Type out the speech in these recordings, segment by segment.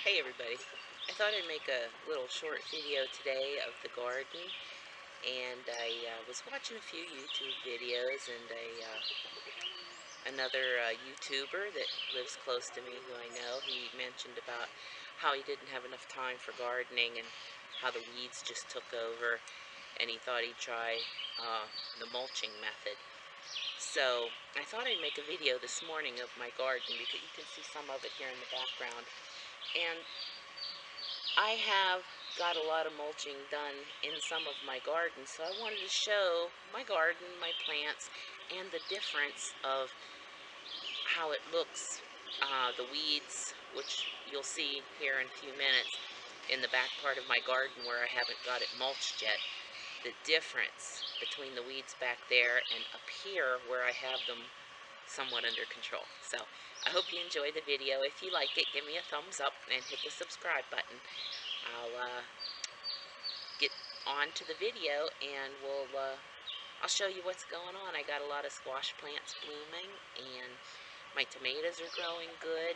Hey everybody, I thought I'd make a little short video today of the garden, and I was watching a few YouTube videos, and another YouTuber that lives close to me who I know, he mentioned about how he didn't have enough time for gardening and how the weeds just took over, and he thought he'd try the mulching method. So I thought I'd make a video this morning of my garden because you can see some of it here in the background. And I have got a lot of mulching done in some of my gardens, so I wanted to show my garden, my plants, and the difference of how it looks. The weeds, which you'll see here in a few minutes, in the back part of my garden where I haven't got it mulched yet. The difference between the weeds back there and up here where I have them somewhat under control. So I hope you enjoy the video. If you like it, give me a thumbs up and hit the subscribe button. I'll get on to the video and I'll show you what's going on. I got a lot of squash plants blooming and my tomatoes are growing good.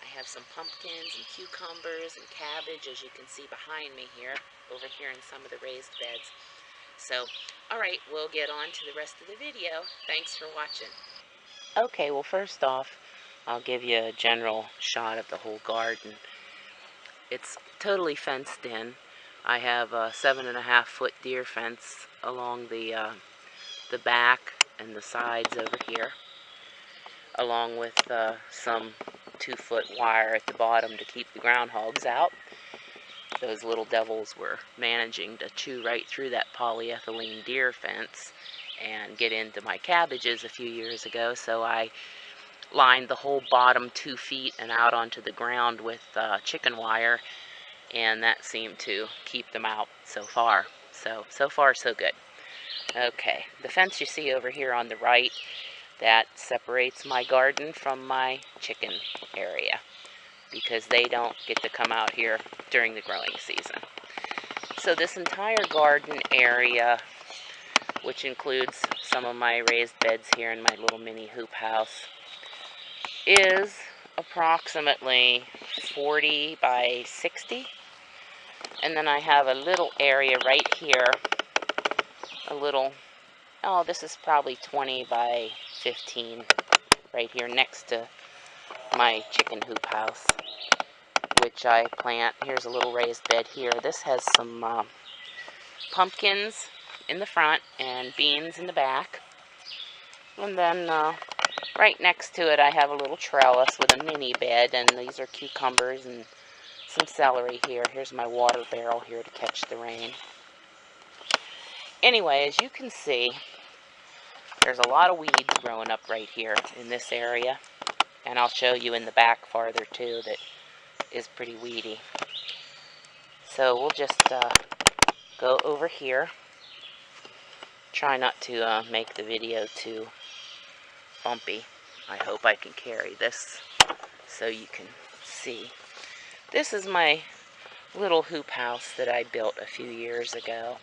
I have some pumpkins and cucumbers and cabbage, as you can see behind me here, over here in some of the raised beds. So, alright, we'll get on to the rest of the video. Thanks for watching. Okay, well first off, I'll give you a general shot of the whole garden. It's totally fenced in. I have a 7.5-foot deer fence along the back and the sides over here, along with some 2-foot wire at the bottom to keep the groundhogs out. Those little devils were managing to chew right through that polyethylene deer fence and get into my cabbages a few years ago, so I lined the whole bottom 2 feet and out onto the ground with chicken wire, and that seemed to keep them out so far. So far so good. Okay, the fence you see over here on the right, that separates my garden from my chicken area, because they don't get to come out here during the growing season. So this entire garden area, which includes some of my raised beds here in my little mini hoop house, is approximately 40 by 60. And then I have a little area right here, this is probably 20 by 15, right here next to my chicken hoop house, which I plant. Here's a little raised bed here. This has some pumpkins in the front and beans in the back. And then right next to it I have a little trellis with a mini bed, and these are cucumbers and some celery here. Here's my water barrel here to catch the rain. Anyway, as you can see, there's a lot of weeds growing up right here in this area, and I'll show you in the back farther too that is pretty weedy. So we'll just go over here. Try not to make the video too bumpy. I hope I can carry this so you can see. This is my little hoop house that I built a few years ago.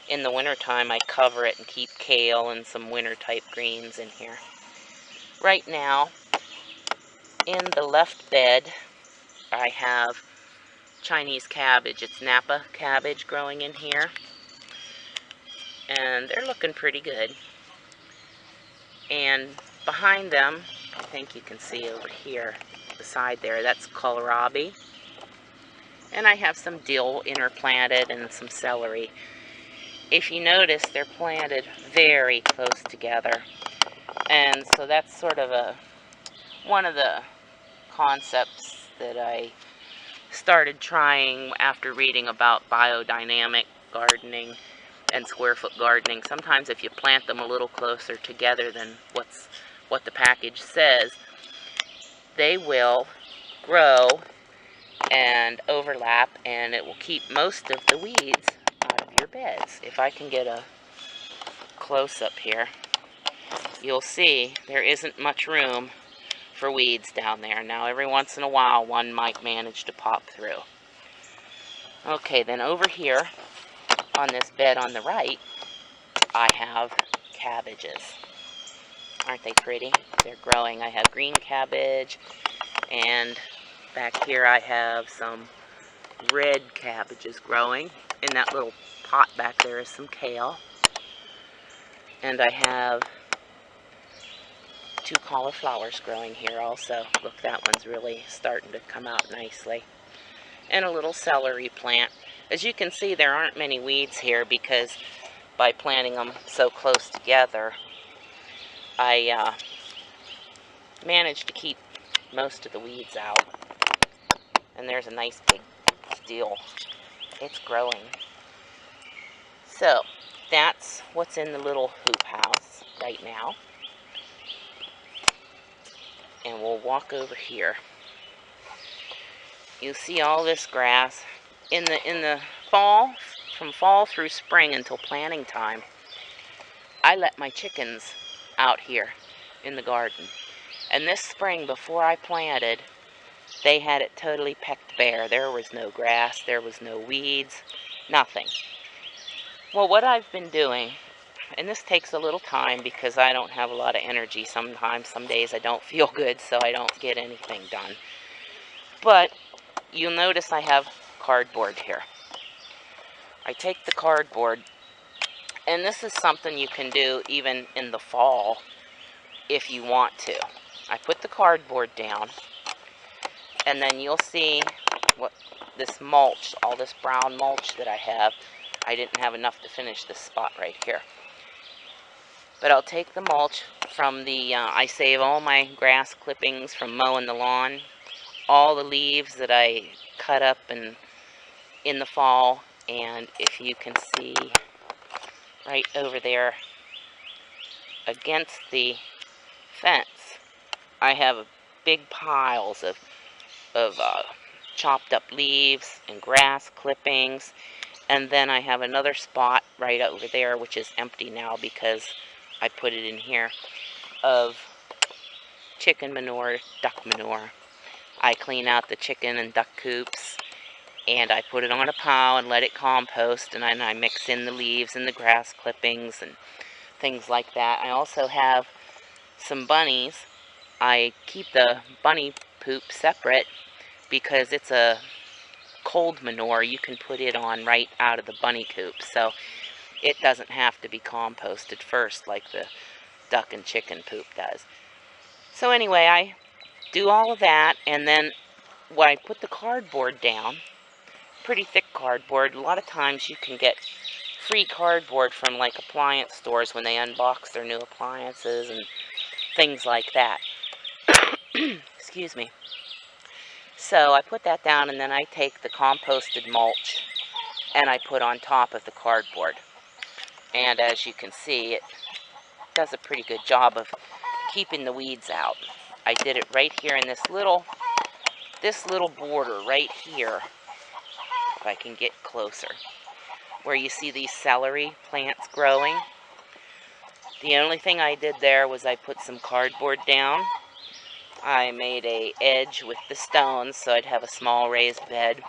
In the wintertime, I cover it and keep kale and some winter-type greens in here. Right now, in the left bed, I have Chinese cabbage. It's Napa cabbage growing in here, and they're looking pretty good. And behind them, I think you can see over here, beside there, that's kohlrabi. And I have some dill interplanted and some celery. If you notice, they're planted very close together. And so that's sort of one of the concepts that I started trying after reading about biodynamic gardening and square foot gardening. Sometimes if you plant them a little closer together than what the package says, they will grow and overlap, and it will keep most of the weeds out of your beds. If I can get a close-up here, you'll see there isn't much room for weeds down there. Now, every once in a while, one might manage to pop through. Okay, then over here, on this bed on the right, I have cabbages. Aren't they pretty? They're growing. I have green cabbage and Back here I have some red cabbages growing. In that little pot back there is some kale. And I have 2 cauliflowers growing here also. Look, that one's really starting to come out nicely. And a little celery plant. As you can see, there aren't many weeds here because by planting them so close together, I managed to keep most of the weeds out. And there's a nice big still. It's growing. So, that's what's in the little hoop house right now. And we'll walk over here. You'll see all this grass. In the fall, from fall through spring until planting time, I let my chickens out here in the garden. And this spring, before I planted, they had it totally pecked bare. There was no grass, there was no weeds, nothing. Well, what I've been doing, and this takes a little time because I don't have a lot of energy sometimes. Some days I don't feel good, so I don't get anything done. But you'll notice I have cardboard here. I take the cardboard, and this is something you can do even in the fall if you want to. I put the cardboard down, and then you'll see what this mulch, all this brown mulch that I have. I didn't have enough to finish this spot right here. But I'll take the mulch from the, I save all my grass clippings from mowing the lawn, all the leaves that I cut up in the fall, and if you can see right over there against the fence, I have big piles of chopped up leaves and grass clippings, and then I have another spot right over there which is empty now because I put it in here of chicken manure, duck manure. I clean out the chicken and duck coops, and I put it on a pile and let it compost, and then I mix in the leaves and the grass clippings and things like that. I also have some bunnies. I keep the bunny poop separate because it's a cold manure. You can put it on right out of the bunny coop, so it doesn't have to be composted first like the duck and chicken poop does. So anyway, I do all of that, and then when I put the cardboard down, pretty thick cardboard. A lot of times you can get free cardboard from like appliance stores when they unbox their new appliances and things like that. Excuse me. So I put that down, and then I take the composted mulch and I put on top of the cardboard. And as you can see, it does a pretty good job of keeping the weeds out. I did it right here in this little border right here. If I can get closer, where you see these celery plants growing. The only thing I did there was I put some cardboard down. I made a edge with the stones so I'd have a small raised bed.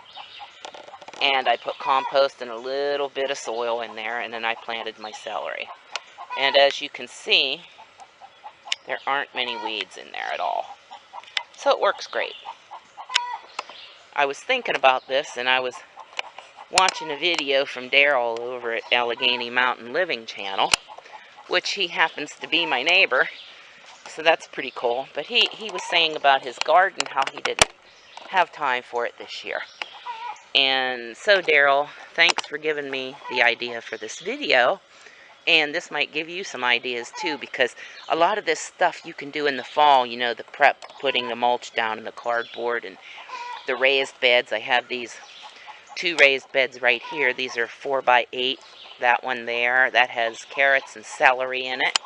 And I put compost and a little bit of soil in there, and then I planted my celery. And as you can see, there aren't many weeds in there at all. So it works great. I was thinking about this, and I was watching a video from Darryl over at Allegheny Mountain Living channel, which he happens to be my neighbor, so that's pretty cool. But he was saying about his garden, how he didn't have time for it this year. And so Darryl, thanks for giving me the idea for this video, and this might give you some ideas too, because a lot of this stuff you can do in the fall, you know, the prep, putting the mulch down in the cardboard, and the raised beds. I have these 2 raised beds right here. These are 4x8. That one there, that has carrots and celery in it.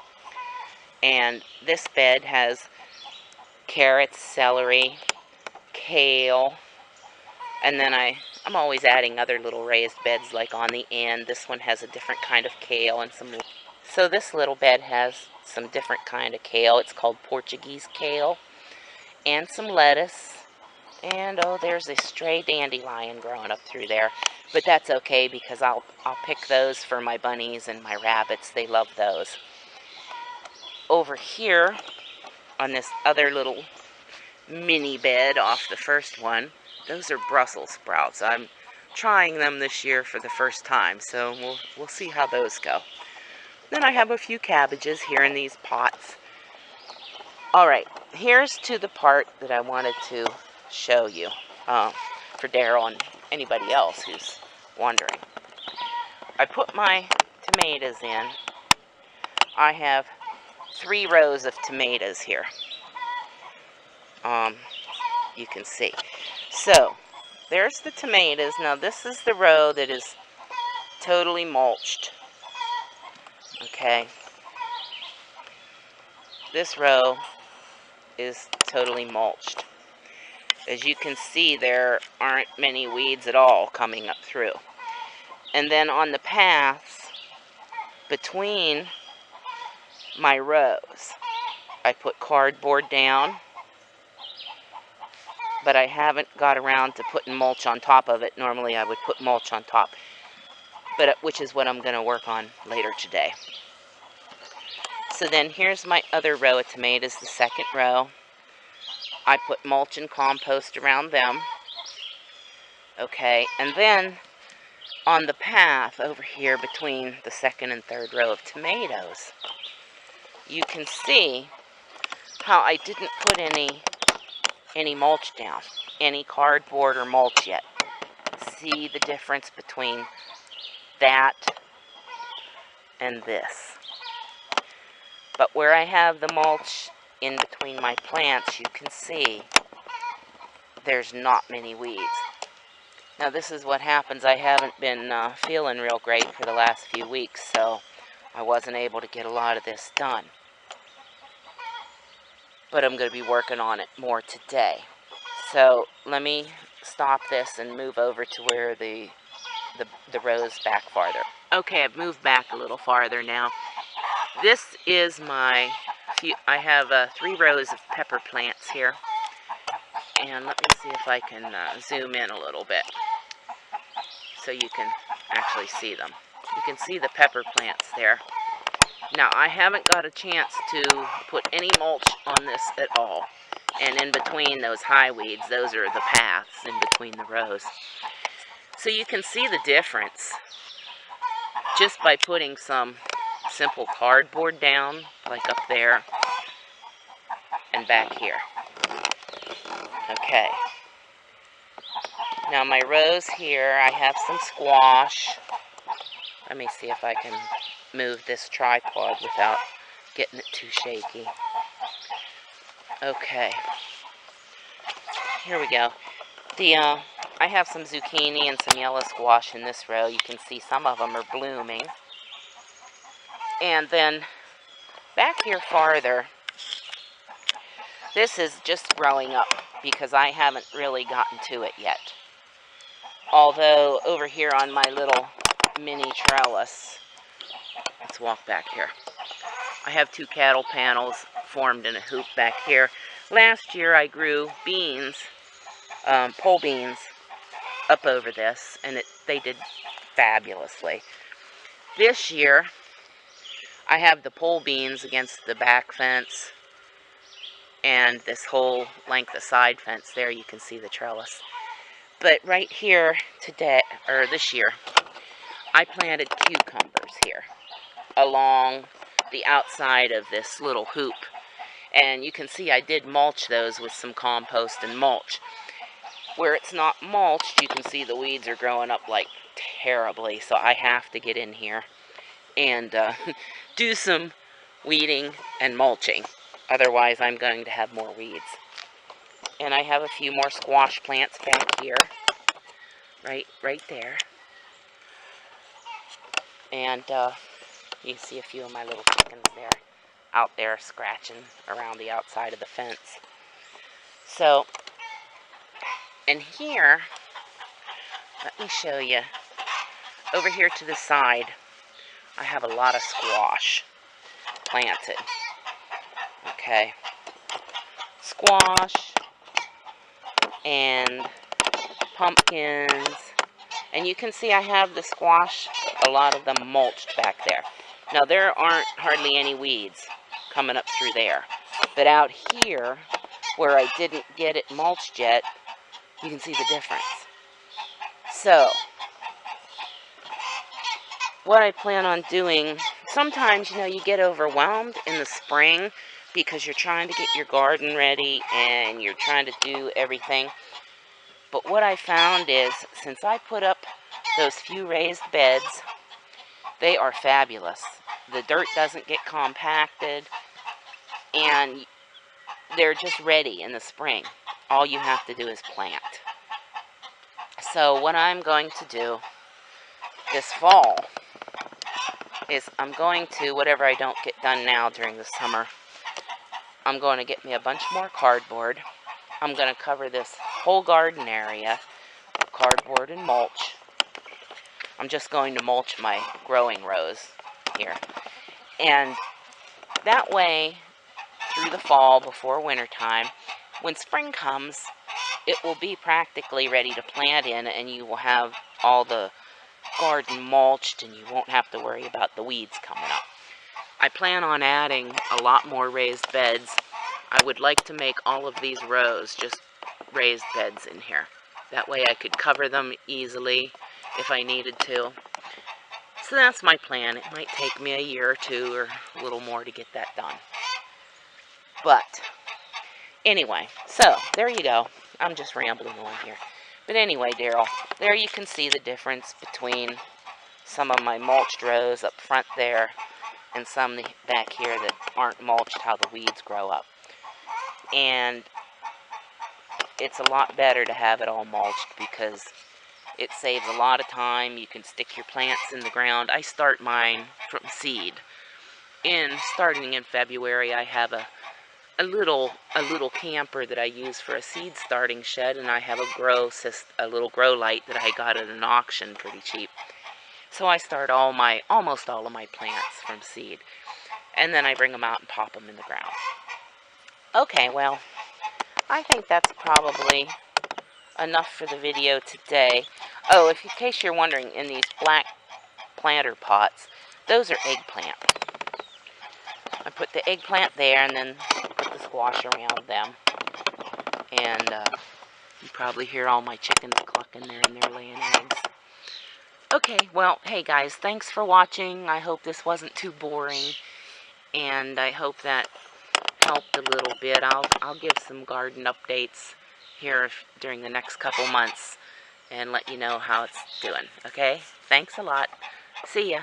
And this bed has carrots, celery, kale. And then I'm always adding other little raised beds like on the end. This one has a different kind of kale and some. So this little bed has some different kind of kale. It's called Portuguese kale. And some lettuce. And oh, there's a stray dandelion growing up through there. But that's okay because I'll pick those for my bunnies and my rabbits. They love those. Over here on this other little mini bed off the first one. Those are Brussels sprouts. I'm trying them this year for the first time, so we'll see how those go. Then I have a few cabbages here in these pots. Alright, here's to the part that I wanted to show you for Darryl and anybody else who's wondering. I put my tomatoes in. I have 3 rows of tomatoes here. You can see. So, there's the tomatoes. Now, this is the row that is totally mulched. Okay. This row is totally mulched. As you can see, there aren't many weeds at all coming up through. And then on the paths between my rows, I put cardboard down, but I haven't got around to putting mulch on top of it. Normally I would put mulch on top, but which is what I'm going to work on later today. So then here's my other row of tomatoes, the second row. I put mulch and compost around them. Okay, and then on the path over here between the second and third row of tomatoes, you can see how I didn't put any mulch down, any cardboard or mulch yet. See the difference between that and this. But where I have the mulch in between my plants, you can see there's not many weeds. Now this is what happens. I haven't been feeling real great for the last few weeks, so I wasn't able to get a lot of this done. But I'm going to be working on it more today. So let me stop this and move over to where the rows back farther. Okay, I've moved back a little farther now. This is I have 3 rows of pepper plants here. And let me see if I can zoom in a little bit so you can actually see them. You can see the pepper plants there. Now, I haven't got a chance to put any mulch on this at all. And in between those high weeds, those are the paths in between the rows. So you can see the difference just by putting some simple cardboard down, like up there and back here. Okay. Now my rows here, I have some squash. Let me see if I can move this tripod without getting it too shaky. Okay. Here we go. I have some zucchini and some yellow squash in this row. You can see some of them are blooming. And then back here farther, this is just growing up because I haven't really gotten to it yet. Although over here on my little mini trellis, let's walk back here. I have 2 cattle panels formed in a hoop back here. Last year I grew beans, pole beans, up over this, and they did fabulously. This year I have the pole beans against the back fence and this whole length of side fence there. You can see the trellis. But right here today, or this year, I planted cucumbers here along the outside of this little hoop. And you can see I did mulch those with some compost and mulch. Where it's not mulched, you can see the weeds are growing up like terribly. So I have to get in here and do some weeding and mulching. Otherwise, I'm going to have more weeds. And I have a few more squash plants back here. Right there. And you see a few of my little chickens there. Out there scratching around the outside of the fence. So, and here, let me show you. Over here to the side, I have a lot of squash planted. Okay. Squash and pumpkins. And you can see I have the squash, a lot of them mulched back there. Now there aren't hardly any weeds coming up through there. But out here, where I didn't get it mulched yet, you can see the difference. So, what I plan on doing, sometimes, you get overwhelmed in the spring because you're trying to get your garden ready and you're trying to do everything. But what I found is, since I put up those few raised beds, they are fabulous. The dirt doesn't get compacted, and they're just ready in the spring. All you have to do is plant. So what I'm going to do this fall is I'm going to, whatever I don't get done now during the summer, I'm going to get me a bunch more cardboard. I'm going to cover this whole garden area with cardboard and mulch. I'm just going to mulch my growing rows here. And that way, through the fall, before winter time, when spring comes, it will be practically ready to plant in, and you will have all the garden mulched, and you won't have to worry about the weeds coming up. I plan on adding a lot more raised beds. I would like to make all of these rows just raised beds in here. That way I could cover them easily if I needed to. So that's my plan. It might take me a year or two or a little more to get that done. But anyway, so there you go. I'm just rambling on here. But anyway, Darryl, there you can see the difference between some of my mulched rows up front there and some back here that aren't mulched, how the weeds grow up. And it's a lot better to have it all mulched because it saves a lot of time. You can stick your plants in the ground. I start mine from seed. Starting in February, I have a little camper that I use for a seed starting shed, and I have a little grow light that I got at an auction pretty cheap. So I start almost all of my plants from seed, and then I bring them out and pop them in the ground. Okay, well, I think that's probably enough for the video today. Oh, in case you're wondering, in these black planter pots, those are eggplant. I put the eggplant there and then put the squash around them. And you probably hear all my chickens clucking there, and they're laying eggs. Okay, well, hey guys, thanks for watching. I hope this wasn't too boring, and I hope that helped a little bit. I'll give some garden updates here during the next couple months and let you know how it's doing. Okay? Thanks a lot. See ya.